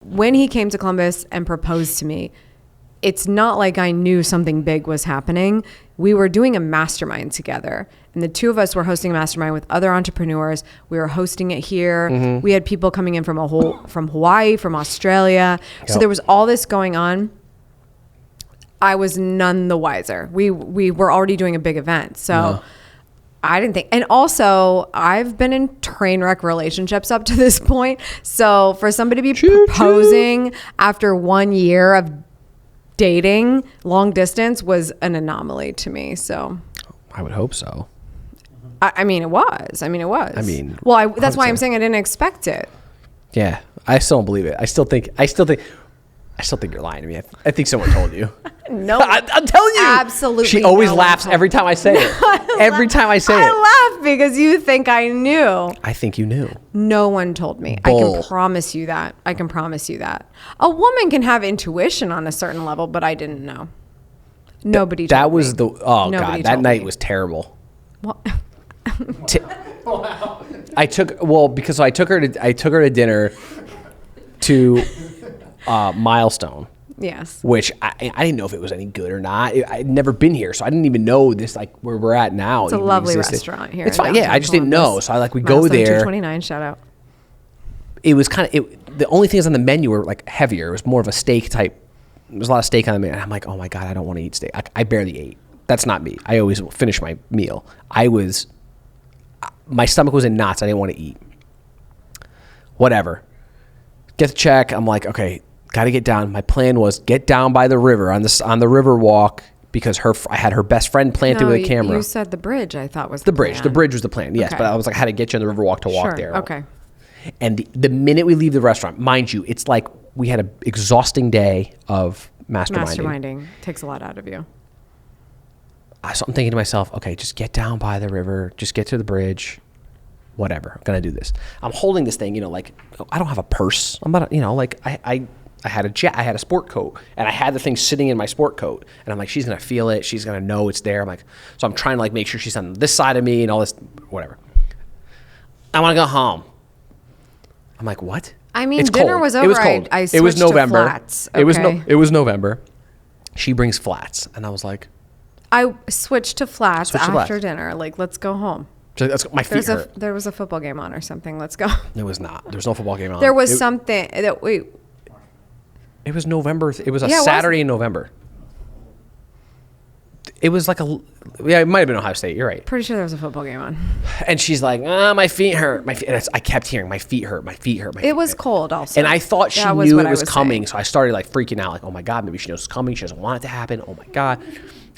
When he came to Columbus and proposed to me, it's not like I knew something big was happening. We were doing a mastermind together, and the two of us were hosting a mastermind with other entrepreneurs. We were hosting it here. Mm-hmm. We had people coming in from Hawaii, from Australia. Yep. So there was all this going on. I was none the wiser. We were already doing a big event. So I didn't think, and also I've been in train wreck relationships up to this point. So for somebody to be proposing after 1 year of dating long distance was an anomaly to me. So I would hope so. I mean, it was. Well, that's why I'm saying I didn't expect it. Yeah. I still don't believe it. I still think you're lying to me. I think someone told you. No, I'm telling you. Absolutely. She always laughs every time I say it. Every time I say it. I laugh because you think I knew. I think you knew. No one told me. Bull. I can promise you that. A woman can have intuition on a certain level, but I didn't know. Nobody told me. That was God, that night was terrible. What? Wow. I took her to dinner to Milestone. Yes. Which I didn't know if it was any good or not. I'd never been here, so I didn't even know this, like where we're at now. It's a lovely restaurant here. It's fine. Yeah, I just didn't know. So we go there. 229, shout out. It was the only things on the menu were like heavier. It was more of a steak type. There was a lot of steak on the menu. And I'm like, oh my God, I don't want to eat steak. I barely ate. That's not me. I always finish my meal. My stomach was in knots. I didn't want to eat. Whatever. Get the check. I'm like, okay, got to get down. My plan was get down by the river on the river walk because I had her best friend planted with a camera. You said the bridge. I thought was the bridge. Plan. The bridge was the plan. Yes, okay. But I was like, I had to get you on the river walk to walk there. Okay. And the minute we leave the restaurant, mind you, it's like we had an exhausting day of masterminding. Masterminding takes a lot out of you. So I'm thinking to myself, okay, just get down by the river, just get to the bridge, whatever. I'm gonna do this. I'm holding this thing, like I don't have a purse. I'm not, like I had a sport coat, and I had the thing sitting in my sport coat, and I'm like, she's gonna feel it, she's gonna know it's there. I'm like, so I'm trying to make sure she's on this side of me and all this, whatever. I want to go home. I'm like, what? I mean, it's dinner cold. was over. It was cold. I it was November. To flats. Okay. It was November. She brings flats, and I was like, I switched to flats after dinner. Like, let's go home. My feet hurt. There was a football game on or something. Let's go. It was not. There was no football game on. There was something that It was November. It was a Saturday in November. It was like it might have been Ohio State. You're right. Pretty sure there was a football game on. And she's like, my feet hurt. And I kept hearing, my feet hurt. It was cold also. And I thought she knew it was coming. So I started freaking out. Like, oh my God, maybe she knows it's coming. She doesn't want it to happen. Oh my God.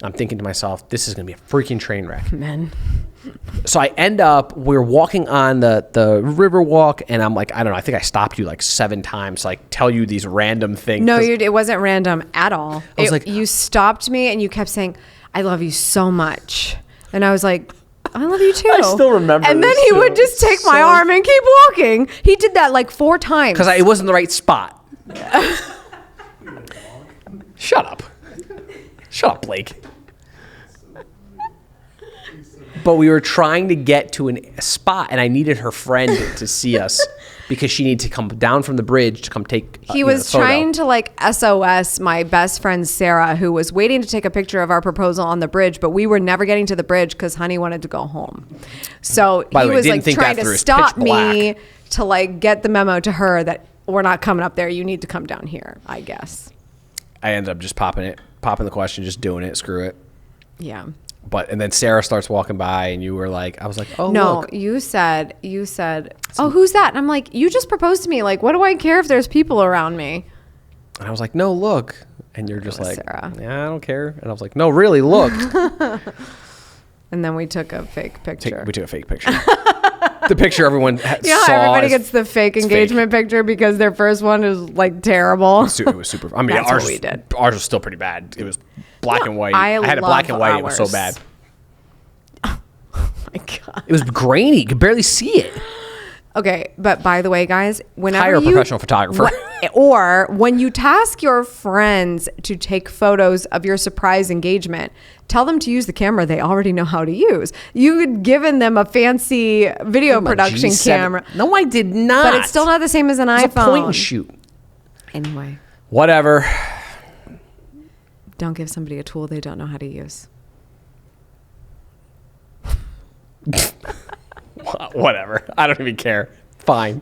I'm thinking to myself, this is going to be a freaking train wreck. Men. So I end up, we're walking on the river walk, and I'm like, I don't know, I think I stopped you 7 times to tell you these random things. No, it wasn't random at all. I was you stopped me and you kept saying, I love you so much. And I was like, I love you too. I still remember And then he would just take my arm and keep walking. He did that 4 times. Because it wasn't the right spot. Shut up. Shut up, Blake. But we were trying to get to a spot, and I needed her friend to see us because she needed to come down from the bridge to come take He was trying to SOS my best friend Sarah, who was waiting to take a picture of our proposal on the bridge, but we were never getting to the bridge because Honey wanted to go home. So he was trying to stop me to get the memo to her that we're not coming up there. You need to come down here, I guess. I ended up just popping the question, just doing it. Screw it. Yeah. And then Sarah starts walking by, and you were like, I was like, oh, no, look. you said, oh, who's that? And I'm like, you just proposed to me. What do I care if there's people around me? And I was like, no, look. And you're just like, Sarah. Yeah, I don't care. And I was like, no, really, look. And then we took a fake picture. We took a fake picture. The picture everyone saw. Everybody gets the fake engagement picture because their first one is terrible. It was super. I mean, ours was still pretty bad. It was black and white. I had it black and white. It was so bad. Oh my God. It was grainy. You could barely see it. Okay, but by the way, guys, whenever hire a professional photographer. Or when you task your friends to take photos of your surprise engagement, tell them to use the camera they already know how to use. You had given them a fancy video production camera. No, I did not. But it's still not the same as an iPhone. It's a point and shoot. Anyway, Whatever. don't give somebody a tool they don't know how to use. Whatever. I don't even care. Fine.